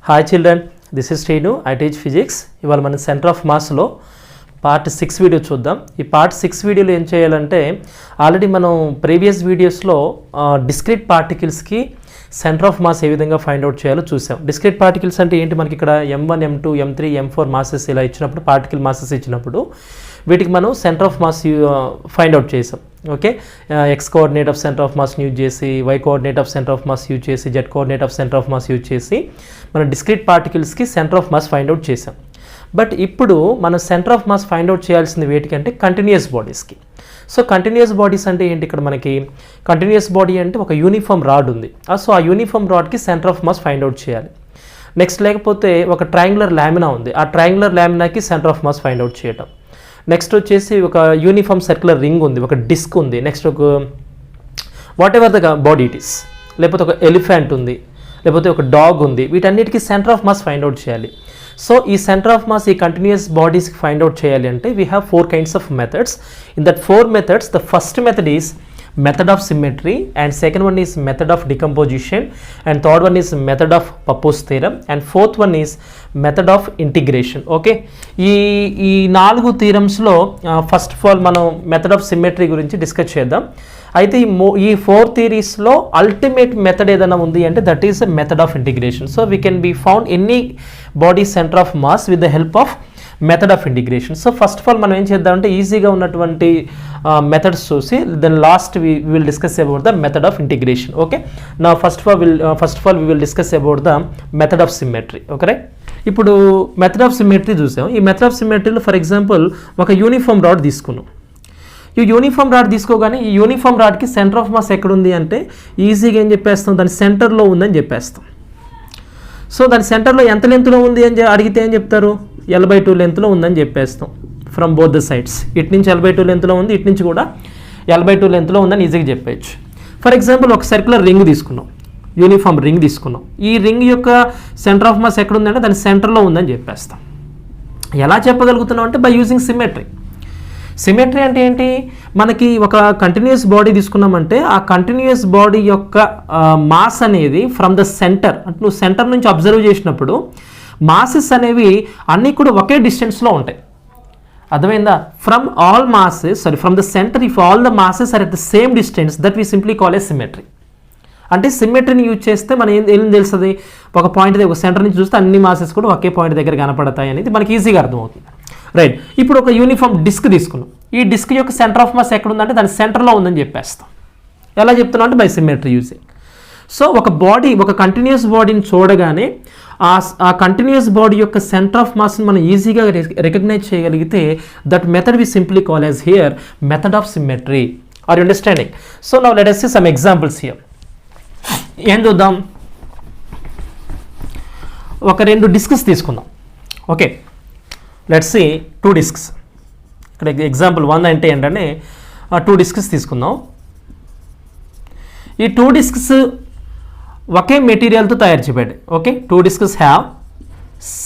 Hi children, this is Srinu. I teach physics. ఇవాళ మనం centre of Maslow part 6 video చూద్దాం. ఈ part 6 వీడియోలో ఏం చేయాలంటే ఆల్రెడీ మనం ప్రీవియస్ వీడియోస్లో డిస్క్రీట్ పార్టికల్స్కి సెంటర్ ఆఫ్ మాస్ ఏ విధంగా ఫైండ్ అవుట్ చేయాలో చూసాం. డిస్క్రీట్ పార్టికల్స్ అంటే ఏంటి, మనకి ఇక్కడ M1, M2, M3, M4 masses ఇలా ఇచ్చినప్పుడు, పార్టికల్ మాసెస్ ఇచ్చినప్పుడు వీటికి మనం centre of mass find out చేసాం. Okay, x coordinate of centre of mass use చేసి, y coordinate of centre of mass use చేసి, z coordinate of centre of mass use చేసి మనం డిస్క్రీట్ పార్టికల్స్కి centre of mass find out చేసాం. But ఇప్పుడు మనం centre of mass find అవుట్ చేయాల్సింది వేటికంటే కంటిన్యూస్ బాడీస్కి. సో కంటిన్యూస్ బాడీస్ అంటే ఏంటి, ఇక్కడ మనకి కంటిన్యూస్ బాడీ అంటే ఒక యూనిఫామ్ రాడ్ ఉంది. సో ఆ యూనిఫామ్ రాడ్కి centre of mass find out చేయాలి. నెక్స్ట్ లేకపోతే ఒక ట్రయాంగులర్ లామినా ఉంది, ఆ ట్రయాంగులర్ లామినాకి centre of mass find out చేయటం. నెక్స్ట్ వచ్చేసి ఒక యూనిఫామ్ సర్క్యులర్ రింగ్ ఉంది, ఒక డిస్క్ ఉంది, నెక్స్ట్ ఒక what ever the body it is, లేకపోతే ఒక ఎలిఫెంట్ ఉంది, లేకపోతే ఒక డాగ్ ఉంది, వీటన్నిటికీ centre of mass find out చేయాలి. సో ఈ సెంటర్ ఆఫ్ మాస్ ఈ కంటిన్యూస్ బాడీస్కి ఫైండ్ అవుట్ చేయాలి అంటే we have 4 kinds of methods. In that 4 methods, the first method is method of symmetry, and second one is method of decomposition, and third one is method of Pappus theorem, and fourth one is method of integration. Okay, ఈ 4 థీరమ్స్లో first of all మనం method of symmetry గురించి discuss చేద్దాం. అయితే ఈ 4 థియరీస్లో ultimate method ఏదైనా ఉంది అంటే that is method of integration. So we can be found any body centre of mass with the help of method of integration. So first of all మనం ఏం చేద్దామంటే ఈజీగా ఉన్నటువంటి మెథడ్స్ చూసి then last we will discuss about the method of integration. Okay, నా first of all we will discuss about the method of symmetry. Okay right, ఇప్పుడు method of symmetry చూసాం. ఈ మెథడ్ ఆఫ్ సిమెట్రీలో ఫర్ ఎగ్జాంపుల్ ఒక uniform rod తీసుకున్నాం. ఈ uniform rod తీసుకోగానే ఈ uniform రాడ్కి సెంటర్ ఆఫ్ మాస్ ఎక్కడుంది అంటే ఈజీగా ఏం చెప్పేస్తాం, దాని సెంటర్లో ఉందని చెప్పేస్తాం. సో దాని సెంటర్లో ఎంత లెంత్లో ఉంది అని అడిగితే ఏం చెప్తారు, L/2 లెంత్లో ఉందని చెప్పేస్తాం. ఫ్రమ్ బోత్ ద సైడ్స్, ఇటు నుంచి L/2 లెంత్లో ఉంది, ఇటు నుంచి కూడా L/2 లెంత్లో ఉందని ఈజీగా చెప్పచ్చు. ఫర్ ఎగ్జాంపుల్ ఒక సర్క్యులర్ రింగ్ తీసుకున్నాం, యూనిఫామ్ రింగ్ తీసుకున్నాం. ఈ రింగ్ యొక్క సెంటర్ ఆఫ్ మాస్ ఎక్కడ ఉందంటే దాని సెంటర్లో ఉందని చెప్పేస్తాం. ఎలా చెప్పగలుగుతున్నాం అంటే బై యూజింగ్ సిమెట్రీ. సిమెట్రీ అంటే ఏంటి, మనకి ఒక కంటిన్యూస్ బాడీ తీసుకున్నామంటే ఆ కంటిన్యూస్ బాడీ యొక్క మాస్ అనేది ఫ్రమ్ ద సెంటర్, అంటే నువ్వు సెంటర్ నుంచి అబ్జర్వ్ చేసినప్పుడు మాసెస్ అనేవి అన్నీ కూడా ఒకే డిస్టెన్స్లో ఉంటాయి. అర్థమైందా? From all masses from the centre if all the masses are at the same distance that we simply call a symmetry. అంటే సిమెట్రీని యూజ్ చేస్తే మనం ఏం తెలుస్తుంది, ఒక పాయింట్ దగ్గర, ఒక సెంటర్ నుంచి చూస్తే అన్ని మాసెస్ కూడా ఒకే పాయింట్ దగ్గర కనపడతాయి అనేది మనకి ఈజీగా అర్థమవుతుంది. రైట్, ఇప్పుడు ఒక యూనిఫామ్ డిస్క్ తీసుకున్నాం. ఈ డిస్క్ యొక్క సెంటర్ ఆఫ్ మాస్ ఎక్కడ ఉందంటే దాని సెంటర్లో ఉందని చెప్పేస్తాం. ఎలా చెప్తున్నాం అంటే బై సిమెట్రీ యూజింగ్. సో ఒక బాడీ, ఒక కంటిన్యూస్ బాడీని చూడగానే ఆ కంటిన్యూస్ బాడీ యొక్క సెంటర్ ఆఫ్ మాస్ని మనం ఈజీగా రికగ్నైజ్ చేయగలిగితే that method we simply call as here method of symmetry. Are you understanding? So now let us see some examples here. ఏం చూద్దాం, ఒక 2 డిస్క్స్ తీసుకుందాం. Okay, let's see 2 discs. ఇక్కడ ఎగ్జాంపుల్ 1 అంటే ఏంటంటే 2 డిస్క్స్ తీసుకుందాం. ఈ 2 డిస్క్స్ ఒకే మెటీరియల్తో తయారు చేయబడ్డాయి. Okay, 2 discs have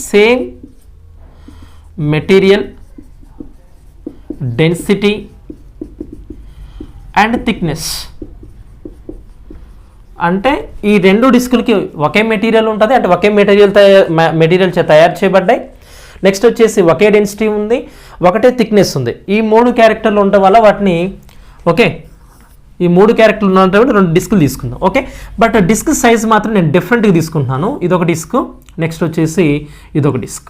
same material, density and thickness. అంటే ఈ 2 డిస్కులకి ఒకే మెటీరియల్ ఉంటుంది, అంటే ఒకే మెటీరియల్ తయారు చేయబడ్డాయి. నెక్స్ట్ వచ్చేసి ఒకే డెన్సిటీ ఉంది, ఒకటే థిక్నెస్ ఉంది. ఈ 3 క్యారెక్టర్లు ఉండటం వల్ల వాటిని ఓకే, ఈ 3 క్యారెక్టర్లు ఉన్నట్టు 2 డిస్కులు తీసుకుందాం. ఓకే, బట్ డిస్క్ సైజ్ మాత్రం నేను డిఫరెంట్గా తీసుకుంటున్నాను. ఇదొక డిస్క్, నెక్స్ట్ వచ్చేసి ఇదొక డిస్క్.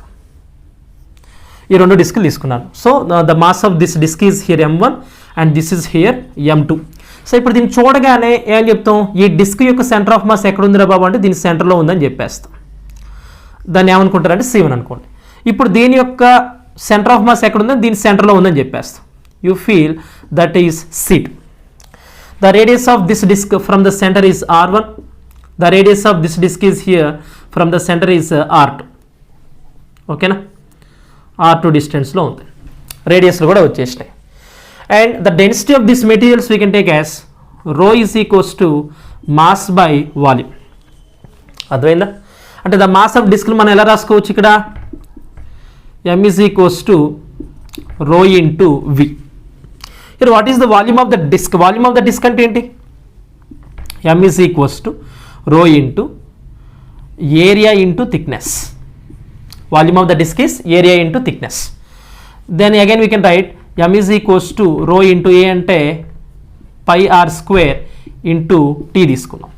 ఈ 2 డిస్కులు తీసుకున్నాను. So the mass of this disc is here M1 and this is here M2. సో ఇప్పుడు దీన్ని చూడగానే ఏం చెప్తాం, ఈ డిస్క్ యొక్క సెంటర్ ఆఫ్ మాస్ ఎక్కడ ఉందిరా బాబు అంటే దీని సెంటర్లో ఉందని చెప్పేస్తాం. దాన్ని ఏమనుకుంటారంటే C1 అనుకోండి. ఇప్పుడు దీని యొక్క సెంటర్ ఆఫ్ మాస్ ఎక్కడ ఉందని దీని సెంటర్లో ఉందని చెప్పేస్తాం. You feel that is C2. The radius of this disc from the centre is R1. The radius of this disc is here from the centre is R2. ఓకేనా, R2 డిస్టెన్స్లో ఉంది, రేడియస్లు కూడా వచ్చేసినాయి. And the density of these materials we can take as rho is equals to mass by volume. అర్థమైందా? అంటే the mass of డిస్క్లు మనం ఎలా రాసుకోవచ్చు, ఇక్కడ M is equals to rho into V. Here what is the volume of the disk? Volume of the disk అంటే ఏంటి, M is equals to rho into area into thickness. Volume of the disk is area into thickness. Then again we can write m is equals to rho into a అంటే pi r square into t తీసుకున్నాం.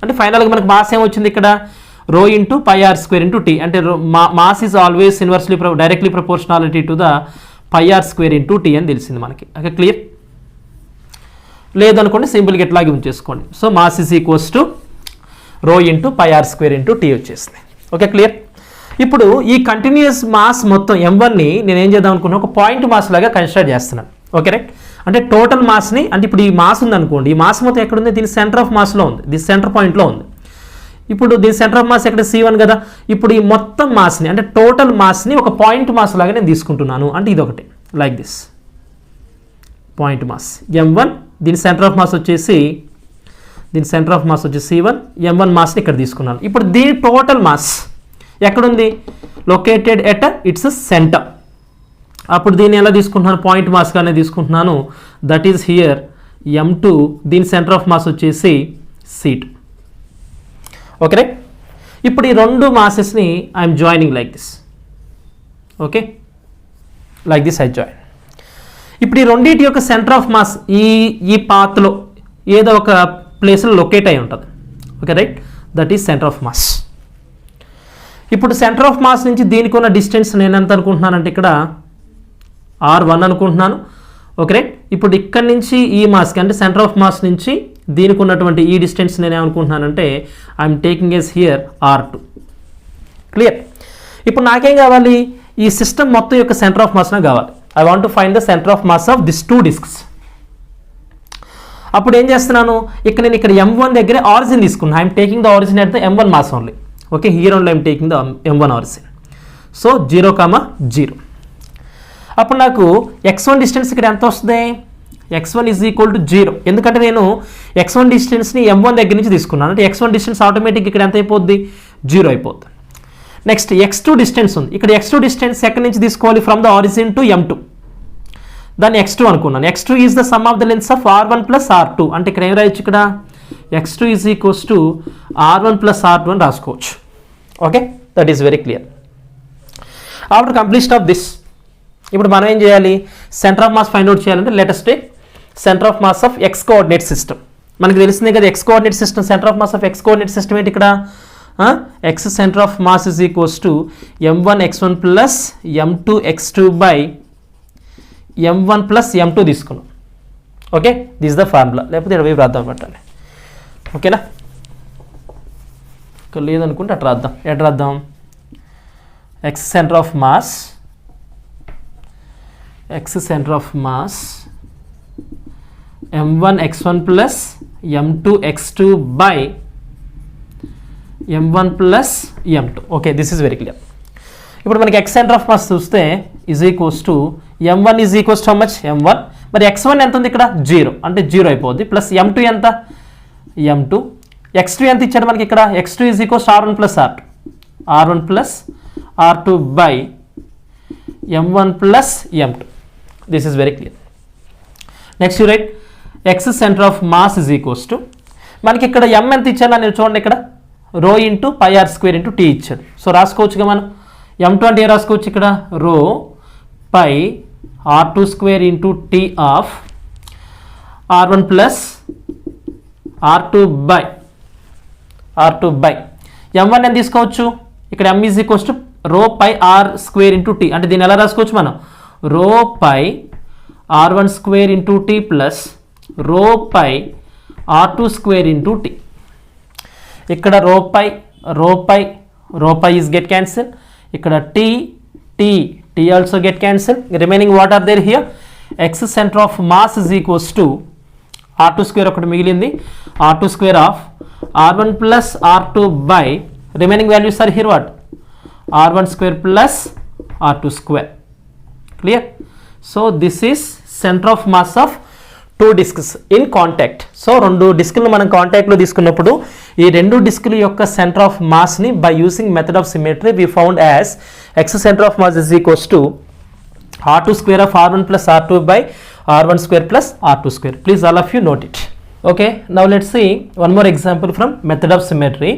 అంటే ఫైనల్గా మనకు mass ఏమొచ్చింది ఇక్కడ rho into pi r square into t అంటే mass is always inversely directly proportionality to the pi r square into t అని తెలిసింది మనకి. Okay clear? లేదనుకోండి సింపుల్గా ఇట్లాగే ఉంచేసుకోండి. So mass is equals to rho into pi r square into t వచ్చేసింది. Okay clear? ఇప్పుడు ఈ కంటిన్యూస్ మాస్ మొత్తం m1ని నేను ఏం చేద్దాం అనుకున్నా ఒక పాయింట్ మాస్ లాగా కన్సిడర్ చేస్తున్నాను. Okay right? అంటే టోటల్ మాస్ని అంటే ఇప్పుడు ఈ మాస్ ఉంది అనుకోండి, ఈ మాస్ మొత్తం ఎక్కడ ఉంది? దీని సెంటర్ ఆఫ్ మాస్లో ఉంది, దీని సెంటర్ పాయింట్లో ఉంది. ఇప్పుడు దీని సెంటర్ ఆఫ్ మాస్ ఎక్కడ C1 కదా. ఇప్పుడు ఈ మొత్తం మాస్ని అంటే టోటల్ మాస్ని ఒక పాయింట్ మాస్ లాగా నేను తీసుకుంటున్నాను. అంటే ఇది ఒకటి like this point mass m1, దీని సెంటర్ ఆఫ్ మాస్ వచ్చేసి C1, m1 మాస్ని ఇక్కడ తీసుకున్నాను. ఇప్పుడు దీని టోటల్ మాస్ ఎక్కడుంది? Located at its centre. అప్పుడు దీన్ని ఎలా తీసుకుంటున్నాను? పాయింట్ మాస్గానే తీసుకుంటున్నాను. దట్ ఈస్ హియర్ m2, దీని సెంటర్ ఆఫ్ మాస్ వచ్చేసి C2. Okay right? ఇప్పుడు ఈ రెండు మాసెస్ని I'm joining like this. Okay like this I join. ఇప్పుడు ఈ రెండింటి యొక్క సెంటర్ ఆఫ్ మాస్ ఈ పాత్లో ఏదో ఒక ప్లేస్లో లొకేట్ అయి ఉంటుంది. Okay right? That is centre of mass. ఇప్పుడు సెంటర్ ఆఫ్ మాస్ నుంచి దీనికి ఉన్న డిస్టెన్స్ నేను ఎంత అనుకుంటున్నానంటే ఇక్కడ r1 అనుకుంటున్నాను. Okay right? ఇప్పుడు ఇక్కడ నుంచి ఈ మాస్కి అంటే సెంటర్ ఆఫ్ మాస్ నుంచి దీనికి ఉన్నటువంటి ఈ డిస్టెన్స్ నేను ఏమనుకుంటున్నానంటే I'm taking as here r2. Clear? ఇప్పుడు నాకేం కావాలి? ఈ సిస్టమ్ మొత్తం యొక్క సెంటర్ ఆఫ్ మాస్నే కావాలి. I want to find the centre of mass of this two discs. అప్పుడు ఏం చేస్తున్నాను? నేను ఇక్కడ m1 దగ్గర ఆరిజిన్ తీసుకున్నాను. I'm taking the origin at the m1 mass only. Okay here only I'm taking the m1 origin. So 0,0. అప్పుడు నాకు x1 distance ఇక్కడ ఎంత వస్తుంది? x1 is equal to 0. ఎందుకంటే నేను x1 డిస్టెన్స్ని m1 దగ్గర నుంచి తీసుకున్నాను. అంటే x1 డిస్టెన్స్ ఆటోమేటిక్ ఇక్కడ ఎంత అయిపోద్ది? 0 అయిపోద్ది. నెక్స్ట్ x2 డిస్టెన్స్ ఉంది. ఇక్కడ x2 డిస్టెన్స్ ఎక్కడి నుంచి తీసుకోవాలి? From the origin to m2. దాన్ని x2 అనుకున్నాను. x2 is the sum of the lens of r1 plus r2. అంటే ఇక్కడ ఏం రాయొచ్చు? ఇక్కడ x2 is equals to r1 plus r2 అని రాసుకోవచ్చు. Okay that is very clear. After completion of this ఇప్పుడు మనం ఏం చేయాలి? Centre of mass find out చేయాలంటే let's take centre of mass of x coordinate system. మనకి తెలిసిందే కదా x coordinate system. Centre of mass of x coordinate system ఏంటి? ఇక్కడ x centre of mass is equals to m1 x1 plus m2 x2 by m1 plus m2 తీసుకున్నాం. Okay this the formula. లేకపోతే ఇక్కడ రాద్దాం పెట్టండి. ఓకేనా? ఇక్కడ లేదనుకుంటే అట్లా రాద్దాం. ఎట్లా రాద్దాం? x centre of mass m1 x1 plus m2 x2 by m1 plus m2. Okay this is very clear. ఇప్పుడు మనకి x సెంటర్ ఆఫ్ మాస్ చూస్తే is equals to m1 is equals to how much? m1. మరి x1 ఎంత ఉంది ఇక్కడ? 0. అంటే 0 అయిపోద్ది. Plus m2 ఎంత? m2. x2 ఎంత ఇచ్చాడు మనకి ఇక్కడ? x2 is equals r1 plus r2. r1 plus r2 by m1 plus m2. This is very clear. Next you right x centre of mass is equals to మనకి ఇక్కడ m ఎంత ఇచ్చాను నేను చూడండి. ఇక్కడ rho into pi r square into t ఇచ్చాడు. So రాసుకోవచ్చుగా మనం. m2 అంటే ఏ రాసుకోవచ్చు? ఇక్కడ rho pi r2 square into t of r1 plus r2 by m1 అని తీసుకోవచ్చు. ఇక్కడ m is equals to rho pi r square into t. అంటే దీన్ని ఎలా రాసుకోవచ్చు మనం? rho pi r1 square into t plus rho pi r2 square into t. ఇక్కడ rho pi is get cancelled. ఇక్కడ t also get cancelled. Remaining what are there here? x center of mass is equals to r2 square ఒకటి మిగిలింది. r2 square of r1 plus r2 by remaining values are here what? r1 square plus r2 square. Clear? So this is center of mass of two disks in contact. So రెండు డిస్కులను మనం కాంటాక్ట్లో తీసుకున్నప్పుడు ఈ రెండు డిస్కుల యొక్క సెంటర్ ఆఫ్ మాస్ని by using method of symmetry we found as x centre of mass is equals to r2 square of r1 plus r2 by r1 square plus r2 square. Please all of you note it. Okay, now let's see one more example from method of symmetry.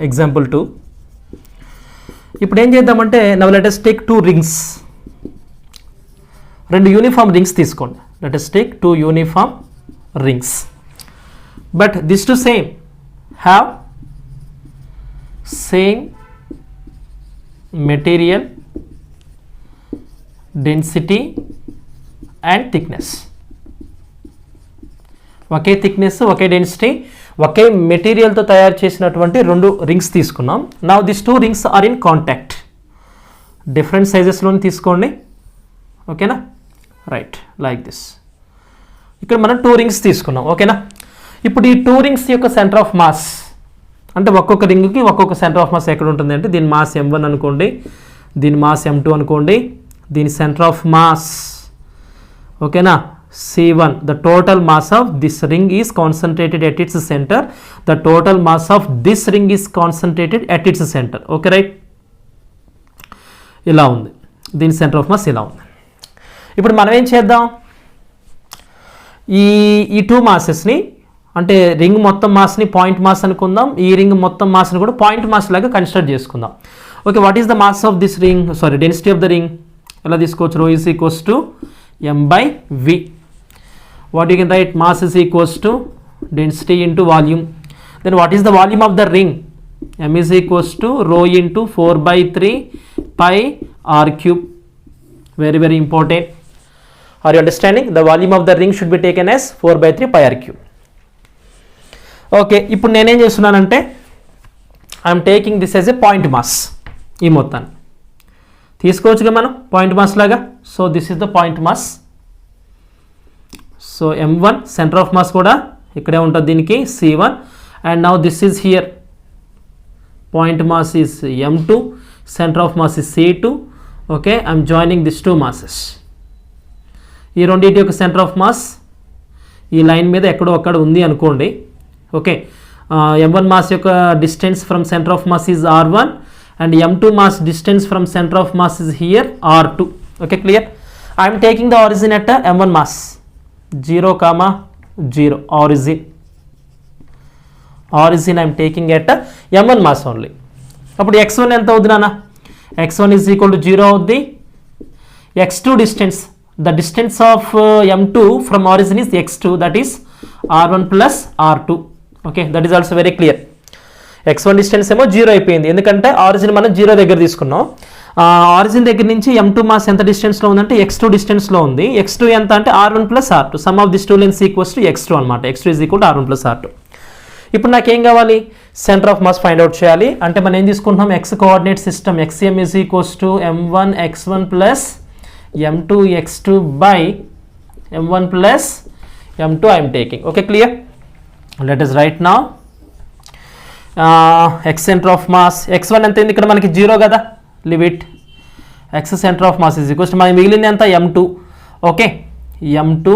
Example 2. ఇప్పుడు ఏం చేద్దామంటే now let us take 2 rings. రెండు uniform rings తీసుకోండి. Let us take 2 uniform rings. But these two same have same material density and thickness. ఒకే thickness, ఒకే density, ఒకే మెటీరియల్తో తయారు చేసినటువంటి రెండు రింగ్స్ తీసుకున్నాం. Now this 2 rings are in contact. Different సైజెస్లోని తీసుకోండి. ఓకేనా, రైట్, లైక్ దిస్. ఇక్కడ మనం 2 రింగ్స్ తీసుకున్నాం. ఓకేనా, ఇప్పుడు ఈ 2 రింగ్స్ యొక్క సెంటర్ ఆఫ్ మాస్ అంటే ఒక్కొక్క రింగ్కి ఒక్కొక్క సెంటర్ ఆఫ్ మాస్ ఎక్కడ ఉంటుంది అంటే దీని మాస్ m1 అనుకోండి, దీని మాస్ m2 అనుకోండి, దీని సెంటర్ ఆఫ్ మాస్ ఓకేనా C1. The total mass of this ring is concentrated at its center. The total mass of this ring is concentrated at its center. Okay, right? ఇలా ఉంది, దీని centre of mass ఇలా ఉంది. ఇప్పుడు మనం ఏం చేద్దాం, ఈ 2 మాసెస్ని అంటే రింగ్ మొత్తం మాస్ని పాయింట్ మాస్ అనుకుందాం, ఈ రింగ్ మొత్తం మాస్ని కూడా పాయింట్ మాస్ లాగా కన్సిడర్ చేసుకుందాం. Okay, what is the mass of this ring, sorry density of the ring ఎలా తీసుకోవచ్చు, rho is equals to m/v. What you can write, mass is equals to density into volume. Then what is the volume of the ring, m is equals to rho into 4/3 pi r cube. Very very important. Are you understanding? The volume of the ring should be taken as 4/3 pi r cube. Okay, ఇప్పుడు నేనేం చేస్తున్నానంటే I'm taking this as a point mass. ఈ మొత్తాన్ని తీసుకోవచ్చుగా మనం point mass లాగా. So this is the point mass. So m1 centre of mass కూడా ఇక్కడే ఉంటుంది దీనికి C1. And now this is here point mass is m2, centre of mass is C2. Okay, I'm joining this 2 masses. ఈ రెండింటి యొక్క centre of mass ఈ line మీద ఎక్కడో అక్కడ ఉంది అనుకోండి. ఓకే, m1 మాస్ యొక్క distance from centre of mass is r1 and m2 mass distance from centre of mass is here r2. Okay, clear. I'm taking the origin at m1 mass 0, 0 origin I'm taking at m1 mass only. అప్పుడు x1 ఎంత అవుద్ది నాన్న, x1 is equal to 0 అవుద్ది. x2 distance, the distance of m2 from origin is x2, that is r1 plus r2. okay, that is also very clear. x1 distance ఏమో 0 అయిపోయింది, ఎందుకంటే origin మనం 0 దగ్గర తీసుకున్నాం. ఆరిజిన్ దగ్గర నుంచి m2 మాస్ ఎంత డిస్టెన్స్లో ఉందంటే x2 డిస్టెన్స్లో ఉంది. x2 ఎంత అంటే r1 plus r2. Some of this 2 lens equals to x2 అనమాట. x2 is equal to r1 plus r2. ఇప్పుడు నాకేం కావాలి, centre of mass find out చేయాలి. అంటే మనం ఏం తీసుకుంటున్నాం, x coordinate system xm is equals to m1 x1 plus m2 x2 by m1 plus m2 I'm taking. Okay, clear. Let us write now x centre of mass x1 ఎంత అయింది, ఇక్కడ మనకి 0 కదా, leave it. x centre of mass is equals to మనకి మిగిలింది ఎంత m2. Okay, m2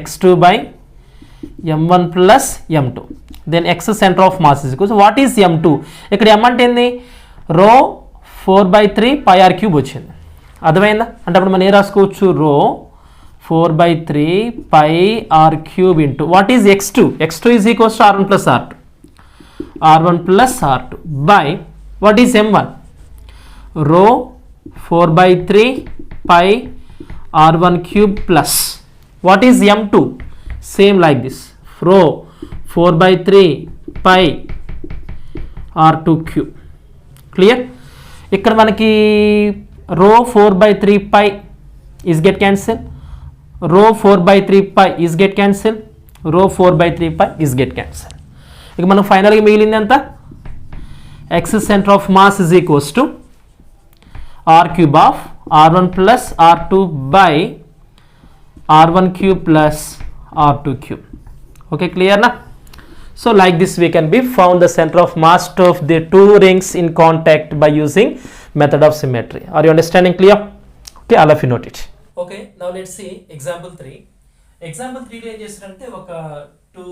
x2 by m1 plus m2. Then x centre of mass is equals what is m2. ఇక్కడ m అంటే ఏంది, రో 4/3 పై ఆర్ క్యూబ్ వచ్చింది. అర్థమైందా, అంటే అప్పుడు మనం ఏ రాసుకోవచ్చు, rho 4/3 pi r cube into what is x2. x2 is equals to r1 plus r2, r1 plus r2 by what is m1, rho 4/3 pi r1 cube plus what is m2, same like this, rho 4/3 pi r2 cube. clear. ఇక్కడ మనకి rho 4/3 pi is get cancel, rho 4/3 pi is get cancel, rho 4/3 pi is get cancel. ఇక మనం ఫైనల్గా మిగిలింది ఎంత, x centre of mass is equals to r cube of r1 plus r2 by r1 cube plus r2 cube. Okay, clear na? So like this we can be found the center of mass of the 2 rings in contact by using method of symmetry. Are you understanding clear? Okay, all of you note it. Okay, now let's see example 3. Example 3 లో ఏం చేస్తారంటే ఒక 2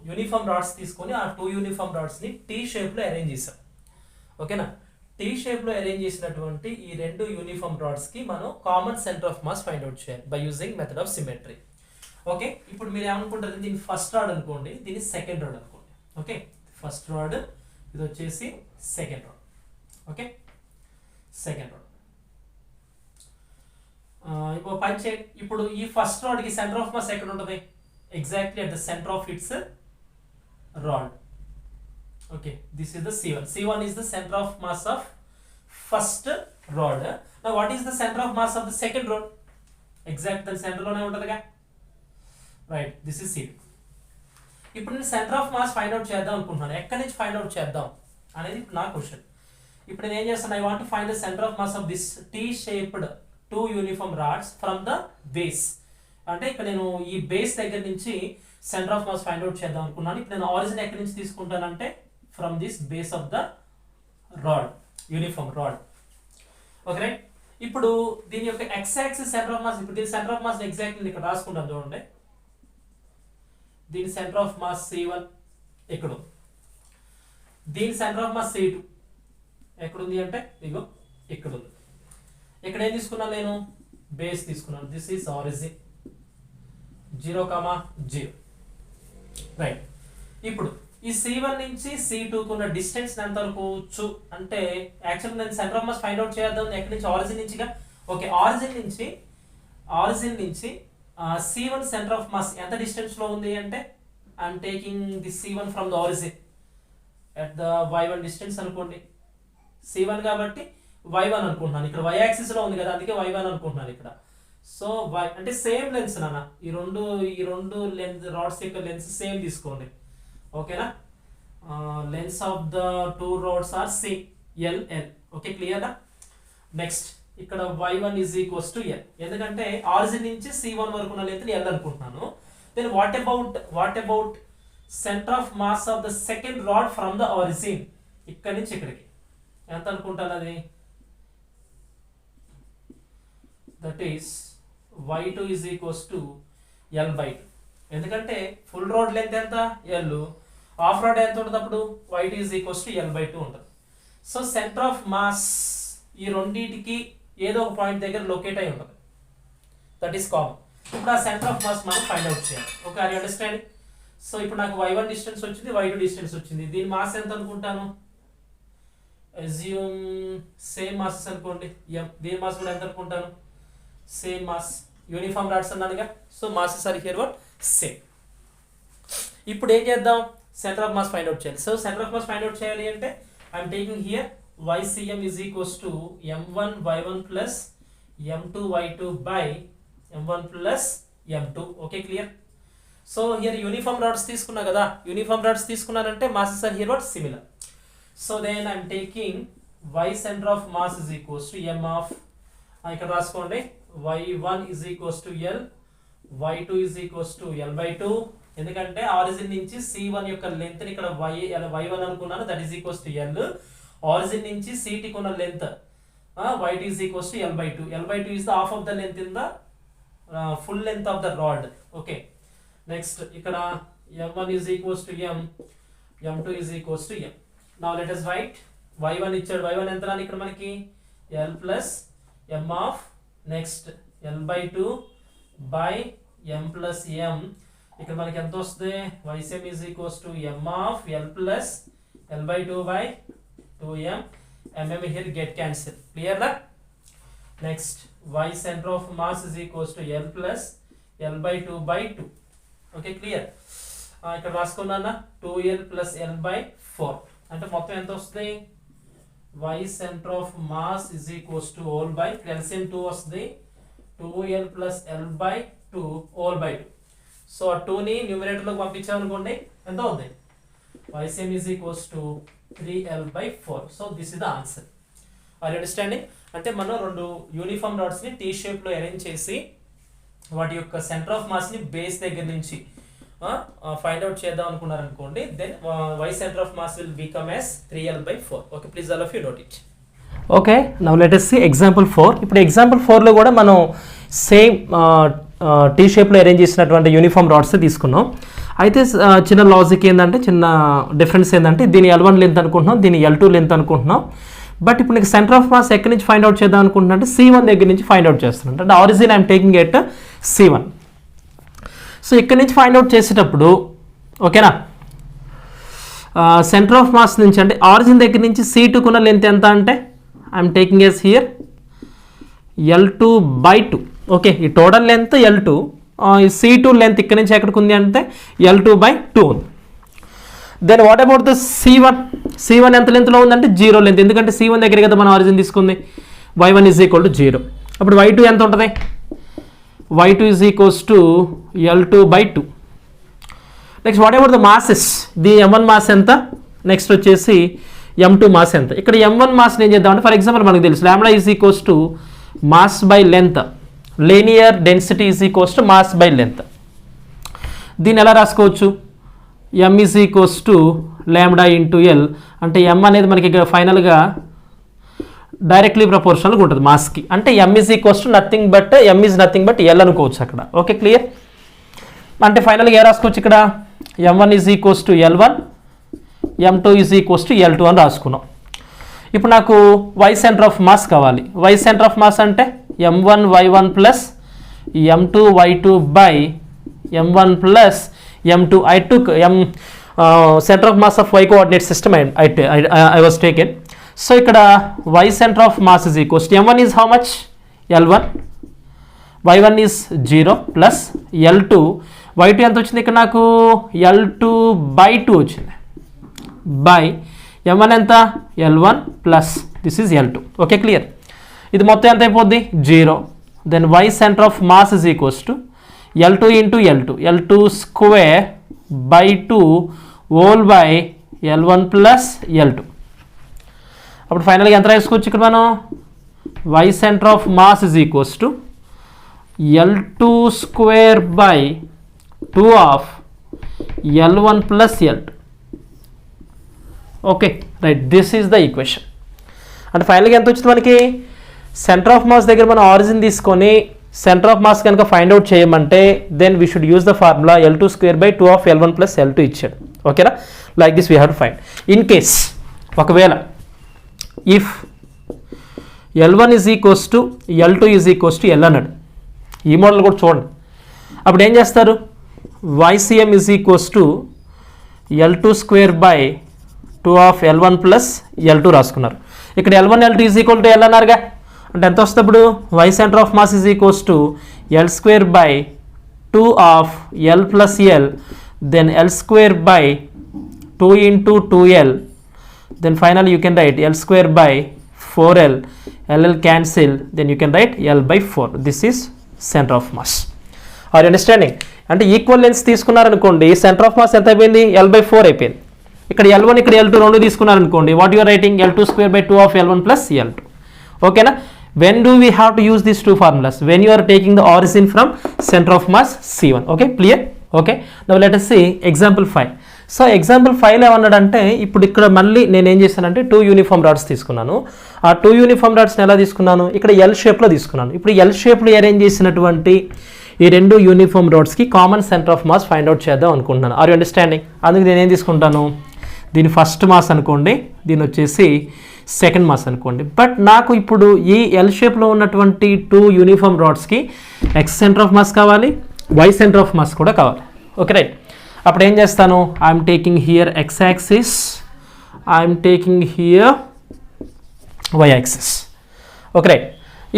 uniform rods తీసుకొని ఆ 2 uniform rods ని T shape లో arrange చేసాం. ఓకేనా, T షేప్ లో అరేంజ్ చేసినటువంటి ఈ 2 యూనిఫామ్ రాడ్స్ కి మనం common centre of mass find out చేయాలి by using method of symmetry. Okay, ఇప్పుడు మీరు ఏమనుకుంటారు, దీన్ని ఫస్ట్ రాడ్ అనుకోండి, దీన్ని సెకండ్ రాడ్ అనుకోండి. ఓకే, ఫస్ట్ రాడ్ ఇది వచ్చేసి second rod. Okay, second rod. ఇప్పుడు పని చే, ఇప్పుడు ఈ ఫస్ట్ రాడ్కి సెంటర్ ఆఫ్ మాస్ ఎక్కడ ఉంటుంది? Exactly at the centre of its rod. Okay, this is the C1. C1 is the center of mass of first rod. Now what is the center of mass of the second rod? Exact the center లోనే ఉంటుందిగా. Right, this is C2. ఇప్పుడు నేను centre of mass find out చేద్దాం అనుకుంటున్నాను. ఎక్కడి నుంచి find out చేద్దాం అనేది ఇప్పుడు నా క్వశ్చన్. ఇప్పుడు నేను ఏం చేస్తాను, I want to find the centre of mass of this T shaped 2 uniform rods from the base. అంటే ఇక్కడ నేను ఈ బేస్ దగ్గర నుంచి centre of mass find out చేద్దాం అనుకున్నాను. ఇప్పుడు నేను ఆరిజిన్ ఎక్కడి నుంచి తీసుకుంటానంటే from this base of the rod, uniform rod. Okay right. ఇప్పుడు దీని యొక్క x axis centre of mass, ఇప్పుడు దీని సెంటర్ ఆఫ్ మాస్ ఎగ్జాక్ట్లీ ఇక్కడ రాసుకుంటాను చూడండి. దీని సెంటర్ ఆఫ్ మాస్ C1 ఎక్కడ, దీని సెంటర్ ఆఫ్ మాస్ C2 ఎక్కడుంది అంటే ఇగో ఇక్కడ ఉంది. ఇక్కడ ఏం తీసుకున్నాను నేను, బేస్ తీసుకున్నాను. This is origin 0, 0. రైట్. ఇప్పుడు ఈ C1 నుంచి C2 కు ఉన్న డిస్టెన్స్ ఎంత అనుకోవచ్చు అంటే, యాక్చువల్లీ నేను centre of mass find out చేద్దాం ఎక్కడి నుంచి, ఆరిజిన్ నుంచిగా. ఓకే, ఆరిజిన్ నుంచి C1 సెంటర్ ఆఫ్ మాస్ ఎంత డిస్టెన్స్ లో ఉంది అంటే, I'm taking the C1 from the origin at the y1 distance అనుకోండి. C1 కాబట్టి y1 అనుకుంటున్నాను. ఇక్కడ y యాక్సిస్ లో ఉంది కదా, అందుకే y1 అనుకుంటున్నాను ఇక్కడ. సో y అంటే సేమ్ లెన్స్ నాన్న, ఈ రెండు లెన్స్ రాడ్స్ యొక్క లెన్స్ సేమ్ తీసుకోండి. ఓకేనా, length of the 2 rods are same, L. Okay, clear. Next ఇక్కడ y1 is equals to L, ఎందుకంటే ఆరిజిన్ నుంచి C1 వరకు ఉన్న లెంత్ L అనుకుంటున్నాను. Then what about centre of mass of the second rod from the origin, ఇక్కడ నుంచి ఇక్కడికి ఎంత అనుకుంటాను అది, that is y2 is equals to L/2. ఎందుకంటే ఫుల్ రోడ్ లెంత్ ఎంత L, హాఫ్ రోడ్ ఎంత ఉంటుంది అప్పుడు y2 is equals to L/2 ఉంటుంది. సో సెంటర్ ఆఫ్ మాస్ ఈ రెండింటికి ఏదో ఒక పాయింట్ దగ్గర లొకేట్ అయి ఉంటుంది, దట్ ఈస్ కామన్. ఇప్పుడు ఆ సెంటర్ ఆఫ్ మాస్ మనం ఫైండ్ అవుట్ చేయాలి. Okay, are you understanding? So ఇప్పుడు నాకు y1 డిస్టెన్స్ వచ్చింది, y2 డిస్టెన్స్ వచ్చింది. దీని మాస్ ఎంత అనుకుంటాను, అజ్యూమ్ సేమ్ మాసెస్ అనుకోండి. దీని మాస్ కూడా ఎంత అనుకుంటాను, సేమ్ మాస్. యూనిఫామ్ రాడ్స్ అన్నానుగా, so masses are here what same. ఇప్పుడు ఏం చేద్దాం, centre of mass find out చేయాలి. So centre of mass find out చేయాలి అంటే I'm taking here YCM is equals to M1 Y1 plus M2 Y2 by M1 plus M2. Okay, clear. So here uniform rods తీసుకున్నా కదా, uniform rods తీసుకున్నానంటే masses are here what similar. So then I'm taking Y centre of mass is equals to M of, ఇక్కడ రాసుకోండి, y1 is equals to L, y2 is equals to L/2. ఎందుకంటే origin నుంచి C1 యొక్క length ఇక్కడ y1 అనుకున్నాను, that is equals to L. Origin నుంచి C2 కు ఉన్న length y2 is equals to L/2. L/2 is the half of the length in the full length of the rod. Okay, next ఇక్కడ M1 is equals to M, M2 is equals to M. Now let us write y1 ఇచ్చాడు, y1 ఎంత రాని ఇక్కడ మనకి L plus M of, next L/2 by M plus M. ఇక్కడ మనకి ఎంత వస్తుంది, YCM is equals to M of L plus L/2 by 2M. MM here get cancel, clear that? Next Y center of mass is equals to L plus L/2 by 2. Okay, clear. ఇక్కడ రాసుకున్నానా 2L plus L/4 అంటే మొత్తం ఎంత వస్తుంది, Y center of mass is equals to all by LCM 2 వస్తుంది, 2L plus L/2 all by 2. So ఆ 2ని numerator లోకి పంపించామనుకోండి ఎంత అవుతుంది, YCM is equals to 3L/4. So this is the answer. Are you understanding? అంటే మనం రెండు యూనిఫామ్ రాడ్స్ ని టీ షేప్ లో అరేంజ్ చేసి వాటి యొక్క సెంటర్ ఆఫ్ మాస్ ని బేస్ దగ్గర నుంచి ఫైండ్ అవుట్ చేద్దాం అనుకున్నారు అనుకోండి, then y centre of mass will become as 3L/4. Okay, please all of you note it. Okay, now let us see example 4. ఇప్పుడు ఎగ్జాంపుల్ 4 లో కూడా మనం సేమ్ టీ షేప్లో అరేంజ్ చేసినటువంటి యూనిఫామ్ రాడ్స్ తీసుకున్నాం. అయితే చిన్న లాజిక్ ఏంటంటే, చిన్న డిఫరెన్స్ ఏంటంటే, దీని L1 లెంత్ అనుకుంటున్నాం, దీని L2 లెంత్ అనుకుంటున్నాం. బట్ ఇప్పుడు నీకు సెంటర్ ఆఫ్ మాస్ ఎక్కడి నుంచి ఫైండ్ అవుట్ చేద్దాం అనుకుంటున్నా అంటే C1 దగ్గర నుంచి ఫైండ్ అవుట్ చేస్తున్నాను. అంటే origin I'm taking at C1. So ఇక్కడ నుంచి ఫైండ్ అవుట్ చేసేటప్పుడు ఓకేనా, సెంటర్ ఆఫ్ మాస్ నుంచి అంటే ఆరిజిన్ దగ్గర నుంచి C2 కున్న లెంత్ ఎంత అంటే I'm taking as here L2/2. Okay, ఈ టోటల్ లెంత్ L2, ఈ C2 లెంత్ ఇక్కడ నుంచి ఎక్కడికి ఉంది అంటే L2/2 ఉంది. Then what about the C1 ఎంత లెంత్లో ఉందంటే 0 లెంత్, ఎందుకంటే C1 దగ్గర కదా మనం ఆరిజిన్ తీసుకుంది. y1 is equal to 0. అప్పుడు y2 ఎంత ఉంటుంది? y2 is equals to L2/2. Next what about the masses? The m1 mass ఎంత, నెక్స్ట్ వచ్చేసి m2 మాస్ ఎంత. ఇక్కడ m1 మాస్ని ఏం చేద్దామంటే ఫర్ ఎగ్జాంపుల్ మనకు తెలుసు lambda is equals to mass by length, linear density is equals to mass by length. దీన్ని ఎలా రాసుకోవచ్చు? m is equals to lambda into L, అంటే m అనేది మనకి ఇక్కడ ఫైనల్గా డైరెక్ట్లీ ప్రపోర్షనల్గా ఉంటుంది మాస్కి, అంటే m is equals to nothing but m is nothing but L అనుకోవచ్చు అక్కడ. Okay, clear? అంటే ఫైనల్గా ఏ రాసుకోవచ్చు ఇక్కడ? m1 is equals to L1, m2 is equals to L2 అని రాసుకున్నాం. ఇప్పుడు నాకు y సెంటర్ ఆఫ్ మాస్ కావాలి. y సెంటర్ ఆఫ్ మాస్ అంటే m1 y1 plus m2 y2 by m1 plus m2. I took center of mass of y coordinate system I was taken. So ఇక్కడ y center of mass is equals to m1 is how much? L1, y1 is 0 plus L2, y2 ఎంత వచ్చింది ఇక్కడ నాకు? L2/2 వచ్చింది by m1 ఎంత? L1 plus this is L2. Okay, clear? ఇది మొత్తం ఎంత అయిపోద్ది? 0. Then y centre of mass is equals to L2 into L2 square by 2 whole by L1 plus L2. అప్పుడు ఫైనల్గా ఎంత రాసుకోవచ్చు ఇక్కడ మనం? y centre of mass is equals to L2 square by 2 of L1 plus L2. Okay, right, this is the equation. అంటే ఫైనల్గా ఎంత వచ్చింది మనకి? సెంటర్ ఆఫ్ మాస్ దగ్గర మనం ఆరిజిన్ తీసుకొని సెంటర్ ఆఫ్ మాస్ కనుక ఫైండ్ అవుట్ చేయమంటే then we should use the formula L2 square by 2 of L1 plus L2 ఇచ్చాడు. ఓకేనా? Like this we have to find. In case ఒకవేళ if L1 is equals to L2 is equals to L అన్నాడు, ఈ model కూడా చూడండి. అప్పుడు ఏం చేస్తారు? YCM is equals to L2 square by 2 of L1 plus L2 రాసుకున్నారు. ఇక్కడ L1 L2 is equal to L అన్నారుగా, అంటే ఎంత వస్తుంది ఇప్పుడు? y centre of mass is equals to L square by 2 of L plus L, then L square by 2 into 2L, then final you can write L square by 4L, LL cancel, then you can write L by 4. This is centre of mass. Are you understanding? అంటే equal lengths తీసుకున్నారనుకోండి, centre of mass ఎంత అయిపోయింది? L/4 అయిపోయింది. ఇక్కడ L1 ఇక్కడ L2 రెండు తీసుకున్నారనుకోండి, what you're writing? L2 square by 2 of L1 plus L2. ఓకేనా? When do we have to use these two formulas? When you are taking the origin from center of mass C1. Okay, clear? Okay, now let us see example 5. So example 5లో ఏమన్నాడంటే ఇప్పుడు ఇక్కడ మళ్ళీ నేను ఏం చేశానంటే 2 uniform rods తీసుకున్నాను. ఆ 2 యూనిఫామ్ రాడ్స్ని ఎలా తీసుకున్నాను? ఇక్కడ ఎల్ షేప్లో తీసుకున్నాను. ఇప్పుడు ఎల్ షేప్లో అరేంజ్ చేసినటువంటి ఈ 2 యూనిఫామ్ రాడ్స్కి common centre of mass find out చేద్దాం అనుకుంటున్నాను. Are you understanding? అందుకు నేను ఏం తీసుకుంటాను? దీని ఫస్ట్ మాస్ అనుకోండి, దీని వచ్చేసి సెకండ్ మాస్ అనుకోండి. బట్ నాకు ఇప్పుడు ఈ ఎల్ షేప్లో ఉన్నటువంటి 2 యూనిఫామ్ రాడ్స్కి ఎక్స్ సెంటర్ ఆఫ్ మాస్ కావాలి, వై సెంటర్ ఆఫ్ మాస్ కూడా కావాలి. Okay, right. అప్పుడు ఏం చేస్తాను? I'm taking here x axis, I'm taking here y axis. Okay, right.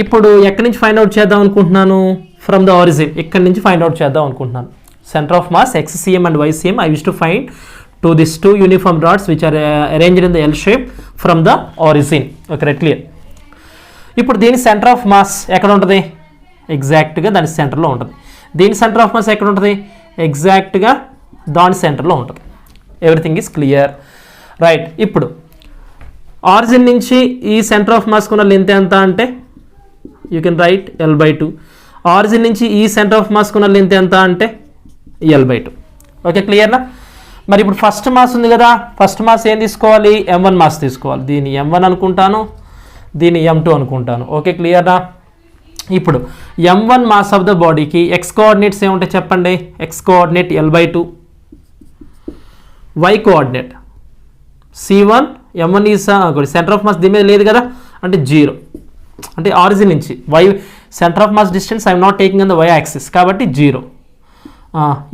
ఇప్పుడు ఎక్కడి నుంచి ఫైండ్ అవుట్ చేద్దాం అనుకుంటున్నాను? ఫ్రమ్ ద ఆరిజిన్, ఇక్కడి నుంచి ఫైండ్ అవుట్ చేద్దాం అనుకుంటున్నాను. Centre of mass XCM and YCM I wish to find to these 2 uniform rods which are arranged in the L shape from the origin. Okay, right, clear. ఇప్పుడు దీని centre of mass ఎక్కడ ఉంటుంది? ఎగ్జాక్ట్గా దాని సెంటర్లో ఉంటుంది. దీని సెంటర్ ఆఫ్ మాస్ ఎక్కడ ఉంటుంది? ఎగ్జాక్ట్గా దాని సెంటర్లో ఉంటుంది. Everything is clear, right. ఇప్పుడు ఆరిజిన్ నుంచి ఈ సెంటర్ ఆఫ్ మాస్కున్న లెంత్ ఎంత అంటే you can right L/2. Origin నుంచి ఈ సెంటర్ ఆఫ్ మాస్కున్న లెంత్ ఎంత అంటే L/2. ఓకే, క్లియర్నా? మరి ఇప్పుడు ఫస్ట్ మాస్ ఉంది కదా, ఫస్ట్ మాస్ ఏం తీసుకోవాలి? M1 మాస్ తీసుకోవాలి. దీన్ని M1 అనుకుంటాను, దీన్ని M2 అనుకుంటాను. ఓకే, క్లియర్నా? ఇప్పుడు M1 మాస్ ఆఫ్ ద బాడీకి ఎక్స్ కోఆర్డినేట్స్ ఏముంటాయి చెప్పండి? X coordinate L/2, y coordinate C1, M1 is centre of mass దీని మీద లేదు కదా, అంటే 0. అంటే ఆరిజిన్ నుంచి y centre of mass distance I'm not taking on the y axis కాబట్టి 0.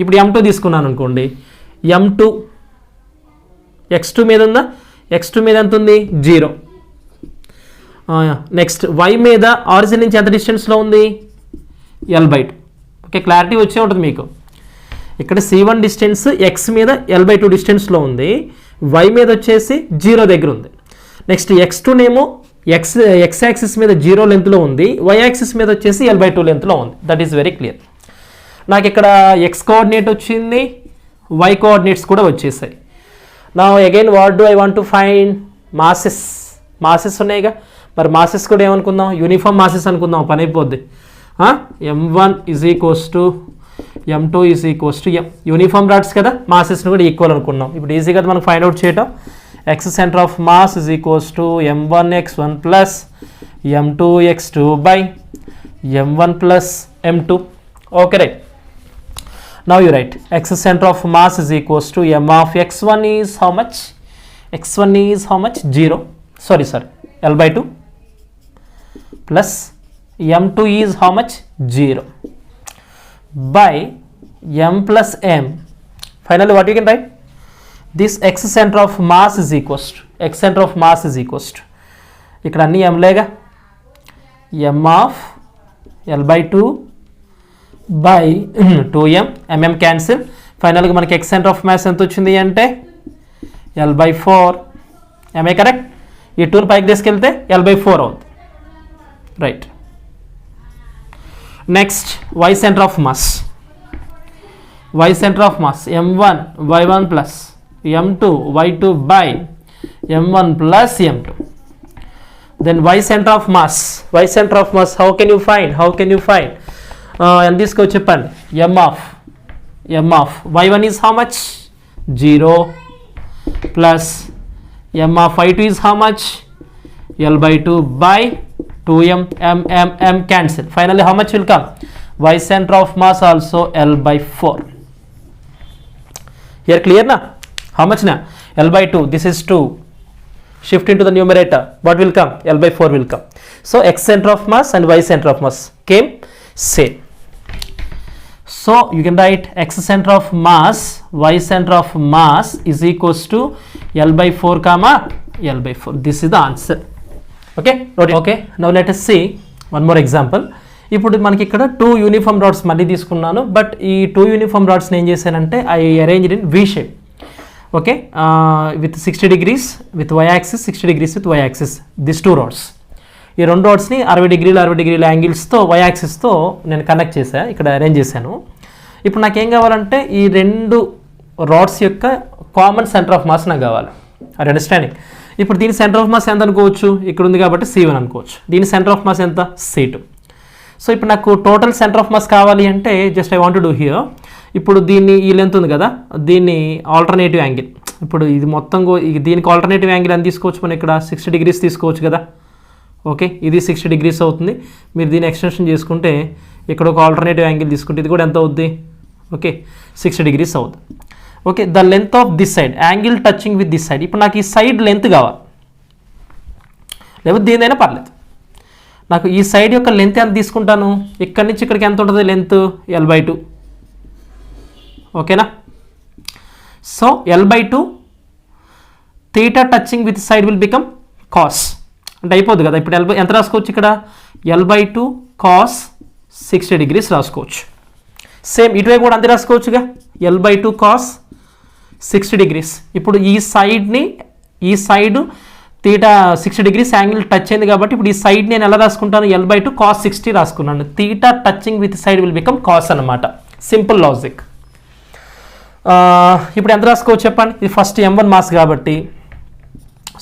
ఇప్పుడు M2 తీసుకున్నాను అనుకోండి, M2 x2 మీద ఉందా, x2 మీద ఎంత ఉంది 0. నెక్స్ట్ y మీద ఆరిజిన్ నుంచి ఎంత డిస్టెన్స్లో ఉంది l/2. ఓకే, క్లారిటీ వచ్చే ఉంటుంది మీకు. ఇక్కడ c1 డిస్టెన్స్ x మీద l/2 డిస్టెన్స్లో ఉంది, y మీద వచ్చేసి 0 దగ్గర ఉంది. నెక్స్ట్ x2 నేమో x యాక్సిస్ మీద 0 లెంత్లో ఉంది, y యాక్సిస్ మీద వచ్చేసి l/2 లెంత్లో ఉంది. That is very clear. నాకు ఇక్కడ x కోఆర్డినేట్ వచ్చింది, y కోఆర్డినేట్స్ కూడా వచ్చేసాయి. నా again what do I want to find masses ఉన్నాయిగా, మరి మాసెస్ కూడా ఏమనుకుందాం, యూనిఫామ్ మాసెస్ అనుకుందాం, పని అయిపోద్ది. m1 is equals to m2 is equals to m. Uniform rods కదా, మాసెస్ని కూడా ఈక్వల్ అనుకున్నాం. ఇప్పుడు ఈజీ కదా మనకు ఫైండ్ అవుట్ చేయటం. x centre of mass is equals to m1x1 plus m2x2 by m1 plus m2. Okay right. Now you write x center of mass is equals to m of x1 is how much? x1 is how much? 0. Sorry, l/2 plus m2 is how much? 0 by m plus m. Finally, what you can write? This x center of mass is equals to ఇక్కడ అన్ని m లేగా, m of l/2 by 2m, mm cancel. ఫైనల్గా మనకి x centre of mass ఎంత వచ్చింది అంటే l/4. ఎంఏ correct. ఈ 2 పైకి తీసుకెళ్తే l/4 అవుతుంది. Right. Next y centre of mass m1 y1 plus m2 y2 by m1 plus m2. Then y centre of mass how can you find ఎంత తీసుకో చెప్పండి. m of y1 is how much? 0 plus m of y2 is how much? l/2 by 2m, m cancel. Finally, how much will come? Y center of mass also l/4. Here clear na? How much na? l/2. This is 2. Shift into the numerator. What will come? l/4 will come. So x center of mass and y center of mass came same. So you can write x center of mass, y center of mass is equals to l/4 comma l/4. This is the answer. Okay. Okay. Now let us see one more example. ఇప్పుడు మనకి ఇక్కడ 2 uniform rods మళ్ళీ తీసుకున్నాను, but ఈ 2 uniform రాడ్స్ని ఏం చేశానంటే I arranged in V shape. Okay, with 60 degrees with y axis, 60 degrees with y axis. This 2 rods, ఈ 2 రాడ్స్ని 60 డిగ్రీల యాంగిల్స్తో y యాక్సిస్తో నేను కనెక్ట్ చేశాను, ఇక్కడ అరేంజ్ చేశాను. ఇప్పుడు నాకేం కావాలంటే ఈ 2 రాడ్స్ యొక్క కామన్ సెంటర్ ఆఫ్ మాస్ నాకు కావాలి. Are understanding? ఇప్పుడు దీని సెంటర్ ఆఫ్ మాస్ ఎంత అనుకోవచ్చు, ఇక్కడ ఉంది కాబట్టి C1 అనుకోవచ్చు. దీని సెంటర్ ఆఫ్ మాస్ ఎంత? C2. సో ఇప్పుడు నాకు టోటల్ సెంటర్ ఆఫ్ మాస్ కావాలి అంటే just I want to do here. ఇప్పుడు దీన్ని ఈ లెంత్ ఉంది కదా, దీన్ని ఆల్టర్నేటివ్ యాంగిల్, ఇప్పుడు ఇది మొత్తం దీనికి ఆల్టర్నేటివ్ యాంగిల్ అని తీసుకోవచ్చు మనం, ఇక్కడ 60 degrees తీసుకోవచ్చు కదా. ఓకే, ఇది 60 degrees అవుతుంది. మీరు దీన్ని ఎక్స్టెన్షన్ చేసుకుంటే ఇక్కడ ఒక ఆల్టర్నేటివ్ యాంగిల్ తీసుకుంటే ఇది కూడా ఎంత అవుద్ది? ఓకే, 60 degrees అవుతుంది. Okay, the length of this side, angle touching with this side. ఇప్పుడు నాకు ఈ సైడ్ లెంత్ కావాలి, లేకపోతే దీనిదైనా పర్లేదు. నాకు ఈ సైడ్ యొక్క లెంత్ ఎంత తీసుకుంటాను, ఇక్కడి నుంచి ఇక్కడికి ఎంత ఉంటుంది లెంత్? l/2. ఓకేనా? So l/2 theta touching with side will become cos అంటే అయిపోద్ది కదా. ఇప్పుడు ఎంత రాసుకోవచ్చు ఇక్కడ? l/2 కాస్ 60 degrees రాసుకోవచ్చు. సేమ్ ఇటువైపు కూడా అంతే రాసుకోవచ్చుగా, l/2 కాస్ 60 degrees. ఇప్పుడు ఈ side theta 60 degrees angle touch అయింది కాబట్టి ఇప్పుడు ఈ సైడ్ నేను ఎలా రాసుకుంటాను? l/2 కాస్ 60 రాసుకున్నాను. Theta touching with side will become cos అనమాట. Simple logic. ఇప్పుడు ఎంత రాసుకోవచ్చు చెప్పండి? ఇది ఫస్ట్ m1 మాస్ కాబట్టి,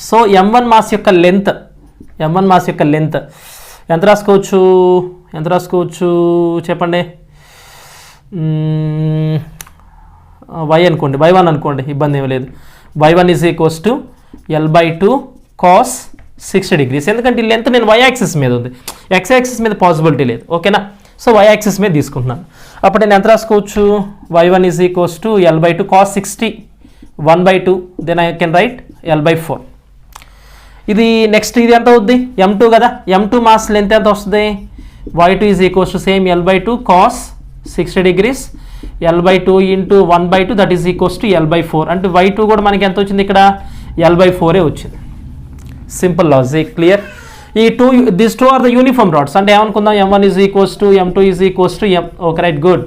సో m1 మాస్ యొక్క లెంత్ ఎంత రాసుకోవచ్చు చెప్పండి? y అనుకోండి, y1 అనుకోండి, ఇబ్బంది ఏమీ లేదు. y1 is equals to l/2 cos 60 degrees. ఎందుకంటే ఈ లెంత్ నేను y యాక్సిస్ మీద ఉంది, x యాక్సిస్ మీద పాసిబిలిటీ లేదు. ఓకేనా? సో y యాక్సిస్ మీద తీసుకుంటున్నాను. అప్పుడు నేను ఎంత రాసుకోవచ్చు? y1 is equals to l/2 cos 60 1/2. Then I can write l/4. ఇది నెక్స్ట్ ఇది ఎంత అవుద్ది? m2 కదా. m2 మాస్ లెంత్ ఎంత వస్తుంది? y2 is equals to same l/2 cos 60 degrees, L/2 into 1/2 that is equals to L/4. అంటే y2 కూడా మనకి ఎంత వచ్చింది ఇక్కడ L/4 వచ్చింది. Simple logic, clear. ఈ these two are the uniform rods. అంటే ఏమనుకుందాం, m1 is equals to m2 is equals to m. Okay, right, good.